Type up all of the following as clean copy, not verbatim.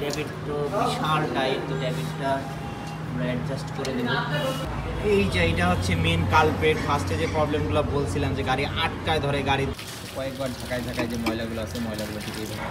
ট্যাবিট তো বিশাল টাইট, তো ট্যাবিটটা আমরা অ্যাডজাস্ট করে দেবো। এই যে এটা হচ্ছে মেন কালপেট। ফার্স্টে যে প্রবলেমগুলো বলছিলাম যে গাড়ি আটকায় ধরে, গাড়ি কয়েকবার ঢাকায় ঢাকায় যে ময়লাগুলো আছে ময়লাগুলো ঠিকই ধরে।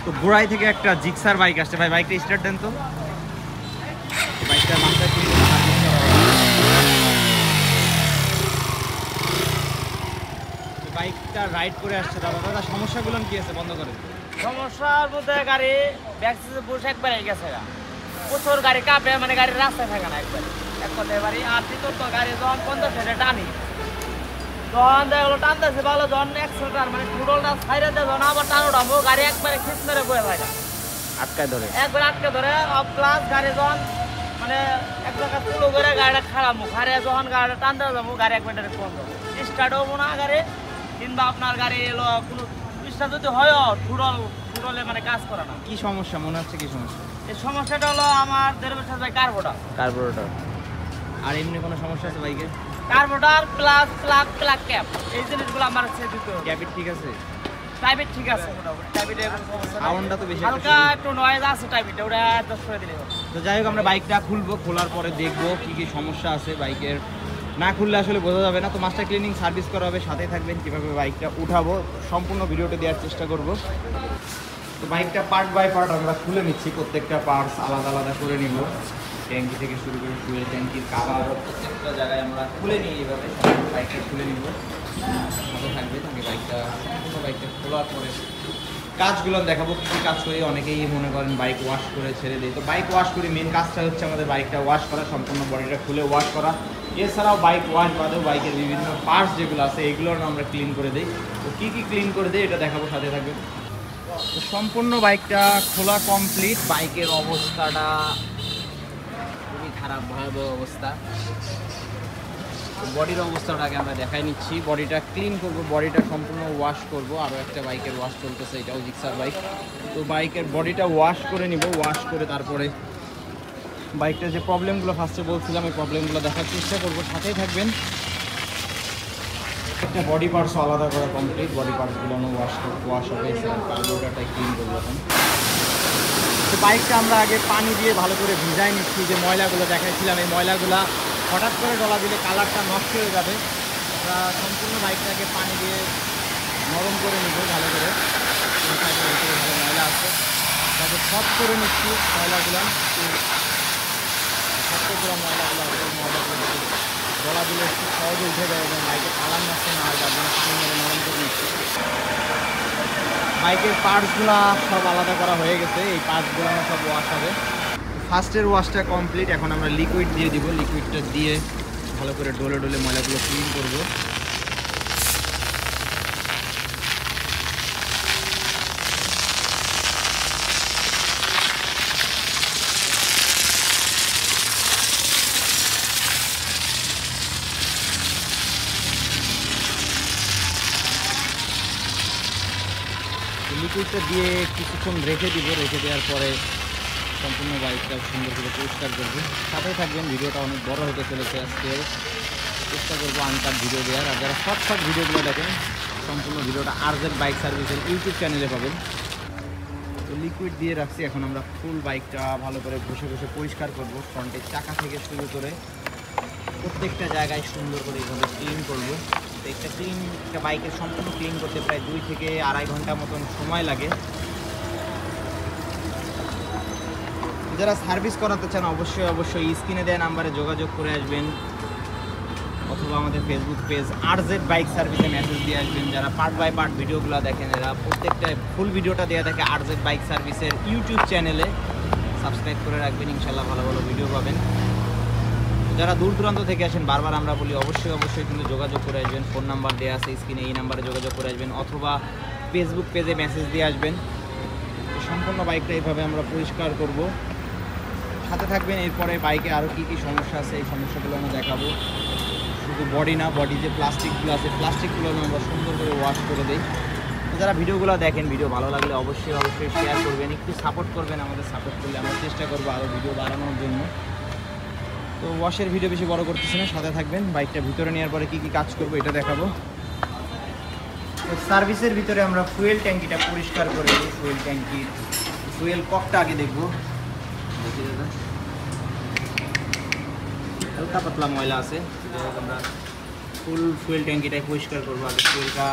তো গোড়াই থেকে একটা জিক্সার বাইক আসছে। ভাই বাইকটা স্টার্ট দেন তো। বাইকটার নামটা কি? বাইকটা রাইড করে আসছে দাদা। দাদা সমস্যাগুলো কি আছে বন্ধ করে? সমস্যার মধ্যে গাড়ি ব্যাকসিসে বসে একবারে গেছে, প্রচুর গাড়ি কাঁপে, মানে গাড়ির রাস্তায় থাকে না একবারে, এক কথায় বাড়ি। আর দ্বিতীয়ত গাড়ি যখন 50 হেঁটে টানি, তখন দেখলো টানতেছে ভালো, যখন অ্যাক্সিলেটার মানে ফুটলটা সাইডে দিয়ে যখন আবার টানো টানবো, গাড়ি একবারে খিস মেরে বয়ে থাকে, আটকায় ধরে, একবারে আটকে ধরে। প্লাস গাড়ি যখন মানে এক জায়গা তুলো করে গাড়িটা খারাপ মুখ হারে, যখন গাড়িটা টানতে যাবো গাড়ি একবারে বন্ধ, স্টার্ট হবো না গাড়ি। কিংবা আপনার গাড়ি এলো কোনো স্টার্ট যদি হয় ফুটলে মানে কাজ করে না। কি সমস্যা মনে হচ্ছে? কি সমস্যা? এই সমস্যাটা হলো আমার 1.5 বছর যায় কার্বোরেটর। আর এমনি কোনো সমস্যা আছে বাইকে? কার্বোরেটর প্লাস প্লাগ ক্যাপ, এই জিনিসগুলো আমার হচ্ছে দিতে হবে। ক্যাবিট ঠিক আছে? টাইপের ঠিক আছে মোটামুটি, টাইপের কোনো সমস্যা নেই। সাউন্ডটা তো বেশি হালকা একটু নয়েজ আছে টাইপের, ওটা অ্যাডজাস্ট করে দিলে হবে। তো যাই হোক আমরা বাইকটা খুলবো, খোলার পরে দেখবো কি কি সমস্যা আছে বাইকের। না খুললে আসলে বোঝা যাবে না। তো মাস্টার ক্লিনিং সার্ভিস করা হবে, সাথে থাকবেন। কীভাবে বাইকটা উঠাবো সম্পূর্ণ ভিডিওটা দেওয়ার চেষ্টা করব। তো বাইকটা পার্ট বাই পার্ট আমরা খুলে নিচ্ছি, প্রত্যেকটা পার্টস আলাদা আলাদা করে নিব। ট্যাঙ্কি থেকে শুরু করে ফুয়েল ট্যাঙ্কির কাভার প্রত্যেকটা জায়গায় আমরা খুলে নিই। এইভাবে বাইকটা খুলে নিব, সাথে থাকবে। আগে বাইকটা সম্পূর্ণ বাইকটা খোলার পরে কাজগুলো দেখাবো, কী কী কাজ করি। অনেকেই মনে করেন বাইক ওয়াশ করে ছেড়ে দিই, তো বাইক ওয়াশ করি। মেন কাজটা হচ্ছে আমাদের বাইকটা ওয়াশ করা, সম্পূর্ণ বডিটা খুলে ওয়াশ করা। এছাড়াও বাইক ওয়াশ বাদেও বাইকের বিভিন্ন পার্টস যেগুলো আছে এগুলোর আমরা ক্লিন করে দিই। তো কী কী ক্লিন করে দিই এটা দেখাবো, সাথে থাকবে। তো সম্পূর্ণ বাইকটা খোলা কমপ্লিট। বাইকের অবস্থাটা খুবই খারাপ, ভয়াবহ অবস্থা। বডির অবস্থাটাকে আমরা দেখাই নিচ্ছি। বডিটা ক্লিন করব, বডিটা সম্পূর্ণ ওয়াশ করব। আরও একটা বাইকের ওয়াশ চলতেছে, এটাও জিক্সার বাইক। তো বাইকের বডিটা ওয়াশ করে নিব, ওয়াশ করে তারপরে বাইকটার যে প্রবলেমগুলো ফার্স্টে বলছিলাম এই প্রবলেমগুলো দেখার চেষ্টা করব, সাথেই থাকবেন। একটা বডি পার্টসও আলাদা করা কমপ্লিট, বডি পার্টসগুলো ওয়াশ হবে। কার্বোরেটরটা ক্লিন করবো এখন। তো বাইকটা আমরা আগে পানি দিয়ে ভালো করে ভিজাই নিচ্ছি। যে ময়লাগুলো দেখাইছিলাম, এই ময়লাগুলো হঠাৎ করে ডলা দিলে কালারটা নষ্ট হয়ে যাবে। আমরা সম্পূর্ণ বাইকটাকে পানি দিয়ে নরম করে নিব ভালো করে। ভালো ময়লা আছে, তাকে সব করে নিচ্ছি ময়লাগুলো। শক্ত করে ময়লাগুলো ডলা দিলে একটু সহজে উঠে যায় এবং বাইকের কালার নষ্ট না হয়, যার জন্য পানি মেরে নরম করে নিচ্ছি। বাইকের পার্টসগুলো সব আলাদা করা হয়ে গেছে, এই পার্টসগুলো সব ওয়াশ হবে। ফার্স্টের ওয়াশটা কমপ্লিট, এখন আমরা লিকুইড দিয়ে দিব। লিকুইডটা দিয়ে ভালো করে ডলে ডলে ময়লাগুলো ক্লিন করব। লিকুইডটা দিয়ে কিছুক্ষণ রেখে দিব, রেখে দেওয়ার পরে সম্পূর্ণ বাইকটা সুন্দর করে পরিষ্কার করবো। সাথে থাকবেন, ভিডিওটা অনেক বড় হতে চলেছে। আজকেও চেষ্টা করবো আনকাট ভিডিও দেওয়ার। আর যারা শর্ট ভিডিওগুলো দেখেন সম্পূর্ণ ভিডিওটা আরজেড বাইক সার্ভিসের ইউটিউব চ্যানেলে পাবেন। তো লিকুইড দিয়ে রাখছি, এখন আমরা ফুল বাইকটা ভালো করে ঘষে ঘষে পরিষ্কার করব। ফ্রন্টের চাকা থেকে শুরু করে প্রত্যেকটা জায়গায় সুন্দর করে এইভাবে ক্লিন করবো। তো একটা বাইকের সম্পূর্ণ ক্লিন করতে প্রায় 2 থেকে আড়াই ঘন্টা মতন সময় লাগে। যারা সার্ভিস করাতে চান অবশ্যই স্ক্রিনে দেওয়া নাম্বারে যোগাযোগ করে আসবেন, অথবা আমাদের ফেসবুক পেজ আরজেড বাইক সার্ভিসে মেসেজ দিয়ে আসবেন। যারা পার্ট বাই পার্ট ভিডিওগুলো দেখেন, এরা প্রত্যেকটা ফুল ভিডিওটা দেওয়া থাকে আরজেড বাইক সার্ভিসের ইউটিউব চ্যানেলে, সাবস্ক্রাইব করে রাখবেন। ইনশাল্লাহ ভালো ভালো ভিডিও পাবেন। যারা দূর দূরান্ত থেকে আসেন, বারবার আমরা বলি অবশ্যই কিন্তু যোগাযোগ করে আসবেন। ফোন নাম্বার দেওয়া আছে স্ক্রিনে, এই নাম্বারে যোগাযোগ করে আসবেন, অথবা ফেসবুক পেজে মেসেজ দিয়ে আসবেন। সম্পূর্ণ বাইকটা এইভাবে আমরা পরিষ্কার করব, সাথে থাকবেন। এরপরে বাইকে আরও কী কী সমস্যা আছে এই সমস্যাগুলো আমরা দেখাবো। শুধু বডি না, বডি যে প্লাস্টিকগুলো আছে প্লাস্টিকগুলো আমরা সুন্দর করে ওয়াশ করে দিই। যারা ভিডিওগুলো দেখেন, ভিডিও ভালো লাগলে অবশ্যই শেয়ার করবেন, একটু সাপোর্ট করবেন। আমাদের সাপোর্ট করলে আমরা চেষ্টা করবো আরও ভিডিও বাড়ানোর জন্য। তো ওয়াশের ভিডিও বেশি বড় করতেছি না, সাথে থাকবেন। বাইকটা ভিতরে নেওয়ার পরে কী কী কাজ করবো এটা দেখাবো। তো সার্ভিসের ভিতরে আমরা ফুয়েল ট্যাঙ্কিটা পরিষ্কার করে দিই। ফুয়েল ট্যাঙ্কির ফুয়েল ককটা আগে দেখবো, দেখি দাদা হালকা পাতলা ময়লা আছে। আমরা ফুল ফুয়েল ট্যাঙ্কিটাই পরিষ্কার করবো, আগে ফুয়েলটা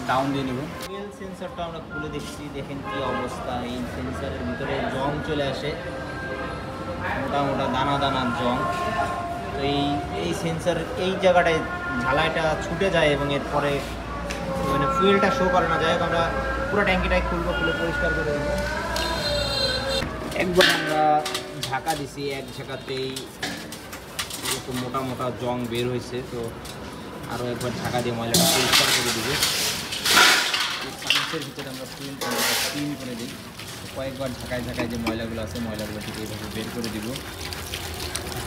ডাউন দিয়ে নেব। ফুয়েল সেন্সরটা আমরা খুলে দেখছি, দেখেন কি অবস্থা। এই সেন্সরের ভিতরে জং চলে আসে, মোটা মোটা দানা দানা জং। তো এই সেন্সর এই জায়গাটায় ঝালাইটা ছুটে যায় এবং এরপরে মানে ফুয়েলটা শো করে না। যাই হোক আমরা পুরো ট্যাঙ্কিটাই খুলবো, খুলে পরিষ্কার করে দেবো। একবার আমরা ঝাঁকা দিছি, এক ঝাঁকাতেই এরকম মোটা মোটা জং বের হয়েছে। তো আরও একবার ঢাকা দিয়ে ময়লাটা পরিষ্কার করে দেবো। সার্ভিসের ভিতরে আমরা ফুয়েলটা ক্লিন করে দিই, কয়েকবার ঝাঁকায় ঝাঁকায় যে ময়লাগুলো আছে ময়লাগুলো ঠিক এইভাবে বের করে দিব।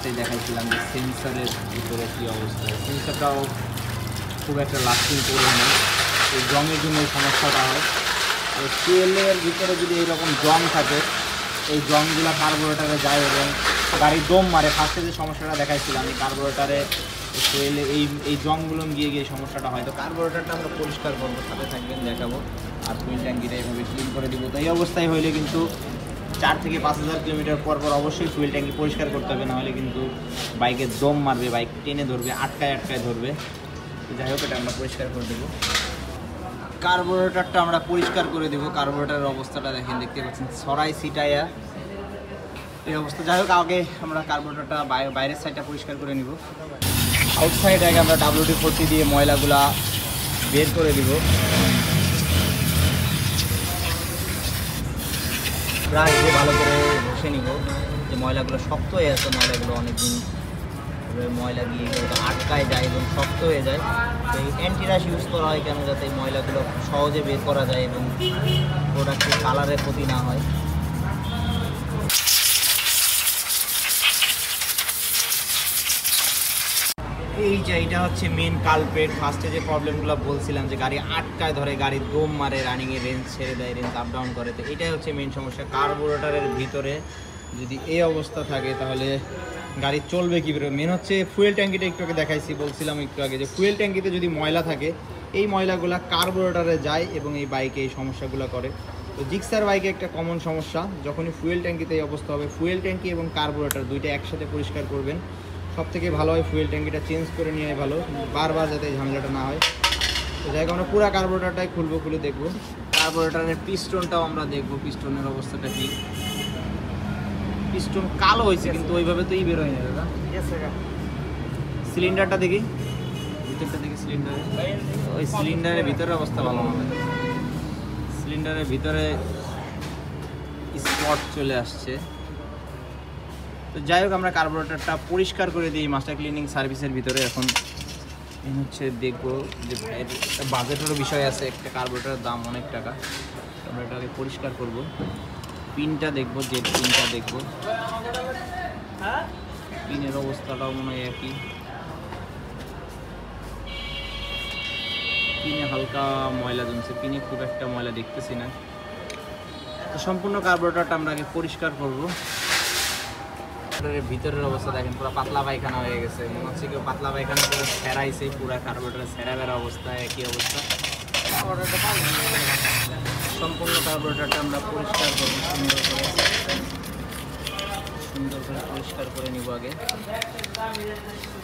সেই দেখাইছিলাম যে সেন্সরের ভিতরে কী অবস্থা। সেন্সরটাও খুব একটা লাস্টিং করে না, এই জংয়ের জন্য এই সমস্যাটা হয়। তো ফুয়েলের ভিতরে যদি এইরকম জং থাকে, এই জংগুলো কার্বোরেটারে যায় এবং গাড়ির দম মারে। ফার্স্টে যে সমস্যাটা দেখাইছিলাম এই কার্বোরেটারে ফুয়েলে এই জংগুলো গিয়ে গিয়ে সমস্যাটা হয়। তো কার্বোরেটারটা আমরা পরিষ্কার করবো, সাথে থাকবেন, দেখাবো। আর ফুয়েল ট্যাঙ্কিটা এইভাবে ক্লিন করে দিব। তো এই অবস্থায় হইলে কিন্তু 4 থেকে 5,000 কিলোমিটার পর পর অবশ্যই ফুয়েল ট্যাঙ্কি পরিষ্কার করতে হবে, নাহলে কিন্তু বাইকের দম মারবে, বাইক টেনে ধরবে, আটকায় ধরবে। তো যাই হোক এটা আমরা পরিষ্কার করে দেবো। কার্বোরেটরটা আমরা পরিষ্কার করে দেবো। কার্বোরেটরের অবস্থাটা দেখেন, দেখতে পাচ্ছেন সরাই সিটাইয়া এই অবস্থা। যাই হোক আগে আমরা কার্বোরেটরটা বাইরের সাইডটা পরিষ্কার করে নিব। আউটসাইড আগে আমরা WD-40 দিয়ে ময়লাগুলা বের করে দিব। ব্রাশ দিয়ে ভালো করে ঘষে নিব, যে ময়লাগুলো শক্ত হয়ে আছে, ময়লাগুলো অনেকদিন ময়লা গিয়ে আটকায় যায় এবং শক্ত হয়ে যায়। তো এই অ্যান্টিরাশ ইউজ করা হয় কেন, যাতে এই ময়লাগুলো সহজে বের করা যায় এবং প্রোডাক্টের কালারের ক্ষতি না হয়। এই যে এটা হচ্ছে মেন কালপেট। ফার্স্টে যে প্রবলেমগুলো বলছিলাম যে গাড়ি আটকায় ধরে, গাড়ির দম মারে, রানিংয়ে রেঞ্জ ছেড়ে দেয়, রেঞ্জ আপ ডাউন করে। তো এটাই হচ্ছে মেন সমস্যা। কার্বোরেটরের ভিতরে যদি এই অবস্থা থাকে তাহলে গাড়ি চলবে কীভাবে। মেন হচ্ছে ফুয়েল ট্যাঙ্কিটা একটু আগে দেখাইছি, বলছিলাম একটু আগে যে ফুয়েল ট্যাঙ্কিতে যদি ময়লা থাকে, এই ময়লাগুলো কার্বোরেটরে যায় এবং এই বাইকে এই সমস্যাগুলো করে। তো জিক্সার বাইকে একটা কমন সমস্যা, যখনই ফুয়েল ট্যাঙ্কিতে এই অবস্থা হবে, ফুয়েল ট্যাঙ্কি এবং কার্বোরেটর দুইটা একসাথে পরিষ্কার করবেন। সব থেকে ভালো হয় ফুয়েল ট্যাঙ্কিটা চেঞ্জ করে নিয়ে ভালো, বারবার যাতে এই ঝামেলাটা না হয়। তো যাই হোক আমরা পুরো কার্বোরেটরটাই খুলবো, খুলে দেখবো। কার্বোরেটরের পিস্টনটাও আমরা দেখবো, পিস্টনের অবস্থাটা কি। পিস্টন কালো হয়েছে কিন্তু ওইভাবে তো বের হয় না দাদা। সিলিন্ডারটা দেখি, ভিতরটা দেখি সিলিন্ডারে। ওই সিলিন্ডারের ভিতরে অবস্থা ভালো না, সিলিন্ডারের ভিতরে স্পট চলে আসছে। তো যাই হোক আমরা কার্বোরেটরটা পরিষ্কার করে দিই মাস্টার ক্লিনিং সার্ভিসের ভিতরে। এখন হচ্ছে দেখবো যে একটা বাজেটেরও বিষয় আছে, একটা কার্বোরেটরের দাম অনেক টাকা। আমরা এটাকে পরিষ্কার করব, পিনটা দেখবো, জেট পিনটা দেখবো। পিনের অবস্থাটাও মনে হয় একই, পিনে হালকা ময়লা জমছে, পিনে খুব একটা ময়লা দেখতেছি না। তো সম্পূর্ণ কার্বোরেটরটা আমরা আগে পরিষ্কার করবো। ভিতরের অবস্থা দেখেন, পুরো পাতলা পায়খানা হয়ে গেছে, মনে হচ্ছে কেউ পাতলা পায়খানা করে সেরাইছে। পুরো কার্বোরেটরে সেরা বেরা অবস্থা, একই অবস্থা। সম্পূর্ণ কার্বোরেটরটা আমরা পরিষ্কার করবো, সুন্দর করে পরিষ্কার করে নিব আগে।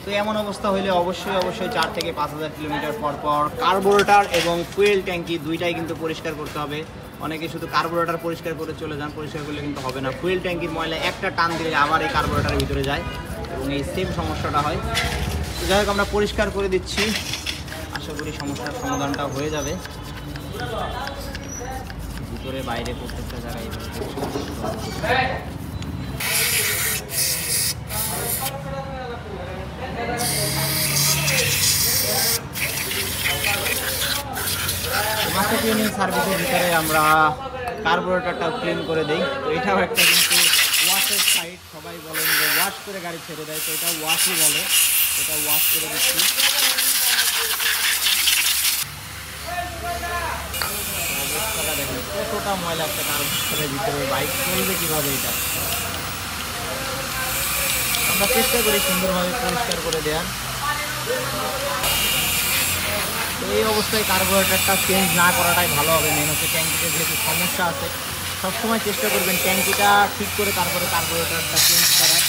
তো এমন অবস্থা হইলে অবশ্যই 4 থেকে 5,000 কিলোমিটার পর পর কার্বোরেটর এবং ফুয়েল ট্যাঙ্কি দুইটাই কিন্তু পরিষ্কার করতে হবে। অনেকে শুধু কার্বোরেটর পরিষ্কার করে চলে যান, পরিষ্কার করলে কিন্তু হবে না। ফুয়েল ট্যাঙ্কির ময়লা একটা টান দিলে আবার এই কার্বোরেটরের ভিতরে যায় এবং এই সেম সমস্যাটা হয়। তো যাই হোক আমরা পরিষ্কার করে দিচ্ছি, আশা করি সমস্যার সমাধানটা হয়ে যাবে। ভিতরে বাইরে প্রত্যেকটা জায়গায় মাস্টার ক্লিনিং সার্ভিসের ভিতরে আমরা কার্বোরেটরটা ক্লিন করে দেই। তো এটাও একটা কিন্তু ওয়াশের সাইড, সবাই বলেন যে ওয়াশ করে গাড়ি ছেড়ে দেয়, তো এটা ওয়াশই বলে, এটা ওয়াশ করে দিচ্ছি। অবস্থাটা দেখেন কতটা ময়লা একটা কার্বোরেটরের ভিতরে, বাইক চলবে কীভাবে এটা। আমরা চেষ্টা করি সুন্দরভাবে পরিষ্কার করে দেওয়ার। তো এই অবস্থায় কার্বোরেটরটা চেঞ্জ না করাটাই ভালো হবে। মেন হচ্ছে ট্যাঙ্কিতে যেহেতু সমস্যা আছে, সবসময় চেষ্টা করবেন ট্যাঙ্কিটা ঠিক করে তারপরে কার্বোরেটরটা চেঞ্জ করার।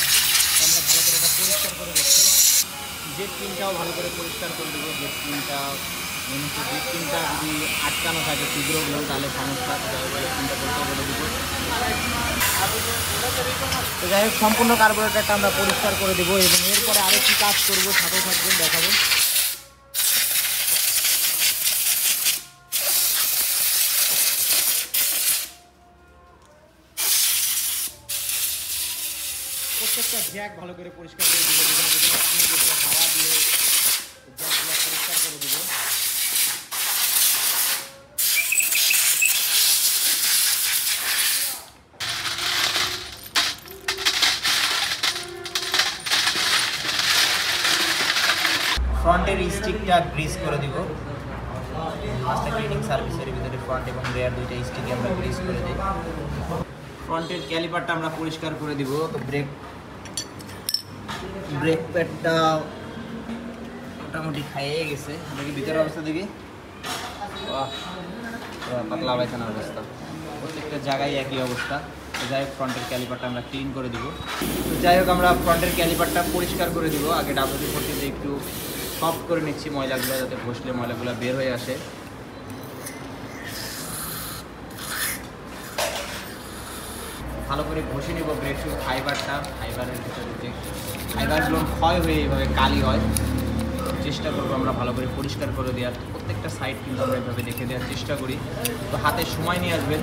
তো আমরা ভালো করে এটা পরিষ্কার করে দিচ্ছি। জেট পিনটাও ভালো করে পরিষ্কার করে দেবো। জেট পিনটা জেট পিনটা যদি আটকানো থাকে ছিদ্রগুলো তাহলে সমস্যা, জেট পিনটা পরিষ্কার করে দেবো। তো যাই হোক সম্পূর্ণ কার্বোরেটরটা আমরা পরিষ্কার করে দেবো এবং এরপরে আরও কী কাজ করবো সাথে থাকবেন, দেখাবো। প্রত্যেকটা জ্যাক ভালো করে পরিষ্কার করে দেবো, যেখানে যেখানে পানি গেছে হাওয়া দিয়ে জ্যাকগুলো পরিষ্কার করে দেবো। ফ্রন্টের স্টিকটা গ্রিস করে দিব। ফার্স্টে ক্লিনিং সার্ভিসের ভিতরে ফ্রন্ট এবং রেয়ার দুইটা স্টিকে আমরা গ্রিস করে দিই। ফ্রন্টের ক্যালিপারটা আমরা পরিষ্কার করে দিব। তো ব্রেক প্যাডটা মোটামুটি খাইয়ে গেছে। দেখি ভিতরের অবস্থা দেখি, পাতলা পায়খানার অবস্থা। প্রত্যেকটা জায়গায় একই অবস্থা। তো যাই হোক ফ্রন্টের ক্যালিপারটা আমরা ক্লিন করে দিব। তো যাই হোক আমরা ফ্রন্টের ক্যালিপারটা পরিষ্কার করে দিব। আগে WD-40 একটু সফট করে নিচ্ছি ময়লাগুলো, যাতে ঘষলে ময়লাগুলো বের হয়ে আসে। ভালো করে ঘষে নিব ব্রেক শু ফাইবারের ভিতরে যে ফাইবারগুলো ক্ষয় হয়ে এইভাবে কালি হয়। চেষ্টা করবো আমরা ভালো করে পরিষ্কার করে দেওয়ার। প্রত্যেকটা সাইড কিন্তু আমরা এইভাবে দেখে দেওয়ার চেষ্টা করি। তো হাতে সময় নিয়ে আসবেন।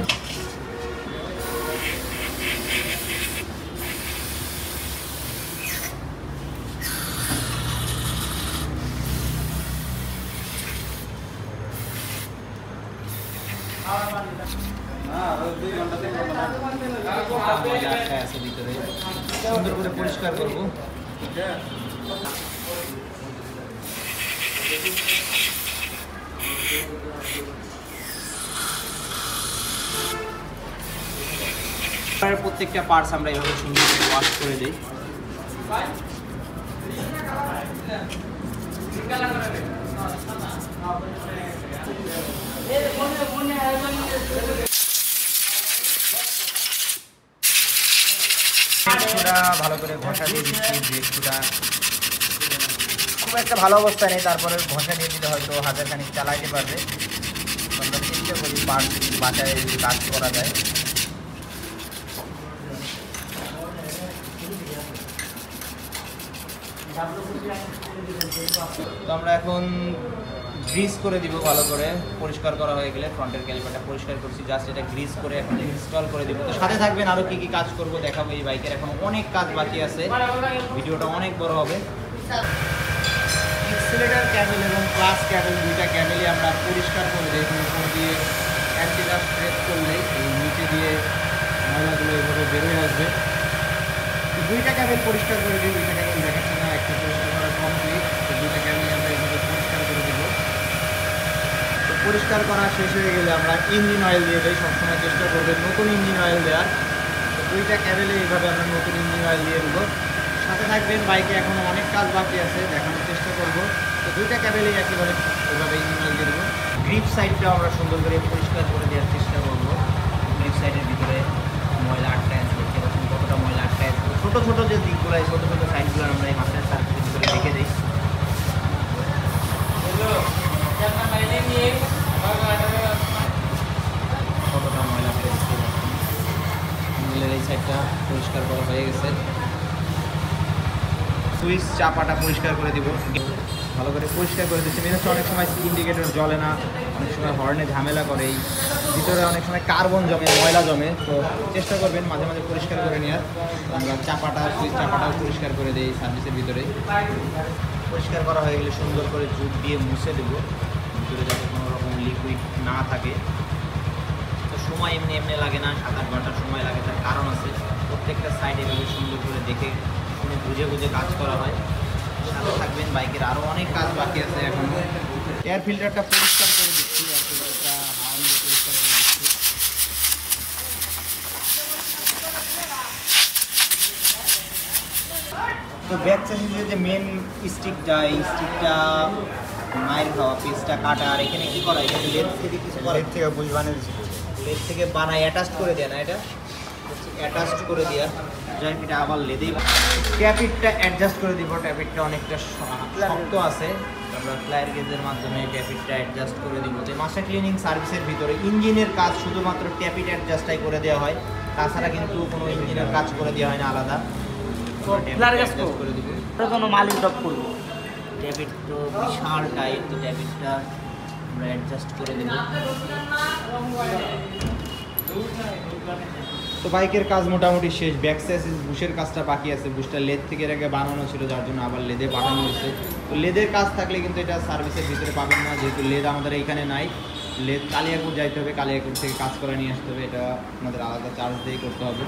আছে ভিতরে, সুন্দর করে পরিষ্কার করবো। প্রত্যেকটা পার্টস আমরা এইভাবে সুন্দর করে ওয়াশ করে দিই। ভালো করে ঘষা দিয়ে দিচ্ছি। ব্রেকটা খুব একটা ভালো অবস্থা নেই, তারপরে ঘষা দিয়ে দিলে হয়তো হাজার খানিক চালাইতে পারবে। আমরা চেষ্টা করি পার্ট বাসায় যদি কাজ করা যায়। তো আমরা এখন গ্রিস করে দিব ভালো করে। পরিষ্কার করা হয়ে গেলে ফ্রন্টের ক্যালিপারটা পরিষ্কার করছি, জাস্ট এটা গ্রিস করে এখন ইনস্টল করে দিব। তো সাথে থাকবেন, আরও কী কী কাজ করব দেখাবো। এই বাইকের এখন অনেক কাজ বাকি আছে, ভিডিওটা অনেক বড় হবে। এক্সিলারেটর ক্যাবেল এবং ক্লাস ক্যাবেল দুইটা ক্যাবেলই আমরা পরিষ্কার করে দিই। উপর দিয়ে অ্যান্টিলাস প্রেস করলেই এই নিচে দিয়ে ময়লাগুলো এইভাবে বেরোয় আসবে। দুইটা ক্যাবেল পরিষ্কার করে দিই। দুইটা ক্যাবেল দেখাচ্ছি না, একটা পরিষ্কার করা কমপ্লিট। তো দুইটা ক্যাবেল আমরা এইভাবে পরিষ্কার করে দেবো। তো পরিষ্কার করা শেষ হয়ে গেলে আমরা ইঞ্জিন অয়েল দিয়ে দিই। সবসময় চেষ্টা করবেন নতুন ইঞ্জিন অয়েল দেওয়ার। তো দুইটা ক্যাবেলে এইভাবে আমরা নতুন ইঞ্জিন অয়েল দিয়ে দেবো। সাথে থাকবেন, বাইকে এখনও অনেক কাজ বাকি আছে, দেখানোর চেষ্টা করব। তো দুইটা ক্যাবেলেই একেবারে এইভাবে ইঞ্জিন অয়েল দিয়ে দেবো। গ্রিপ সাইডটাও আমরা সুন্দর করে পরিষ্কার করে দেওয়ার চেষ্টা করবো। গ্রিপ সাইডের ভিতরে ময়লা আটকায় আছে, এরকম কতটা ময়লা আটকায় আছে। ছোটো ছোটো যে দিকগুলো, এই ছোটো ছোটো সাইডগুলো আমরা এই মাসের সার্ভিসের ভিতরে রেখে দিই। কতটা ময়লা পেয়েছে, এই সাইডটা পরিষ্কার করা হয়ে গেছে। সুইচ চাপাটা পরিষ্কার করে দিব, ভালো করে পরিষ্কার করে দিচ্ছি। মেন হচ্ছে অনেক সময় ইন্ডিকেটর জ্বলে না, অনেক সময় হর্নে ঝামেলা করে, এই ভিতরে অনেক সময় কার্বন জমে, ময়লা জমে। তো চেষ্টা করবেন মাঝে মাঝে পরিষ্কার করে নেওয়ার। আমরা সুইচ চাপাটাও পরিষ্কার করে দিই সার্ভিসের ভিতরে। পরিষ্কার করা হয়ে গেলে সুন্দর করে জুট দিয়ে মুছে দেবো, ভিতরে যাতে কোনো রকম লিকুইড না থাকে। তো সময় এমনি এমনি লাগে না, 7-8 ঘন্টার সময় লাগে, তার কারণ আছে। প্রত্যেকটা সাইড এভাবে সুন্দর করে দেখে শুনে বুঝে বুঝে কাজ করা হয়। সাথে থাকবেন, বাইকের আরও অনেক কাজ বাকি আছে এখনও। এয়ার ফিল্টারটা পরিষ্কার করে দিচ্ছি, এয়ার ফিল্টারটা হাওয়া মিলে পরিষ্কার করে দিচ্ছি। তো ব্যাক চ্যাসিসের যে মেন স্টিকটা, এই স্টিকটা মায়ের খাওয়া, পিসটা কাটা। আর এখানে কী করা, এখানে লেন্স থেকে কিছু করা, থেকে বুঝ বানিয়ে দিচ্ছি। লেদ থেকে বানাই অ্যাটাচ করে দেয়া না, এটা অ্যাটাচ করে দেয়া, যাই এটা আবার লেদেই। ট্যাপিটটা অ্যাডজাস্ট করে দিব, ট্যাপিটটা অনেকটা শক্ত আছে, আমরা ফ্লায়ার গেজের মাধ্যমে ট্যাপিটটা অ্যাডজাস্ট করে দিব। তো মাস্টার ক্লিনিং সার্ভিসের ভিতরে ইঞ্জিনের কাজ শুধুমাত্র ট্যাপিট অ্যাডজাস্টটাই করে দেওয়া হয়, তাছাড়া কিন্তু কোনো ইঞ্জিনের কাজ করে দেওয়া হয় না আলাদা। ফ্লায়ার গেজ করে দিব, এটার জন্য মালিক ডক করবো। ট্যাপিট তো বিশাল টাইট, তো ট্যাপিটটা আমরা অ্যাডজাস্ট করে দেব। তো বাইকের কাজ মোটামুটি শেষ, ব্যাক স্যাসিস বুশের কাজটা বাকি আছে, বুশটা লেদ থেকে এর আগে বানানো ছিল, যার জন্য আবার লেদে পাঠানো হয়েছে। তো লেদের কাজ থাকলে কিন্তু এটা সার্ভিসের ভিতরে পাবেন না, যেহেতু লেদ আমাদের এইখানে নাই। লেদ কালিয়াকুর যাইতে হবে, কালিয়াকুর থেকে কাজ করে নিয়ে আসতে হবে, এটা আমাদের আলাদা চার্জ দিয়ে করতে হবে।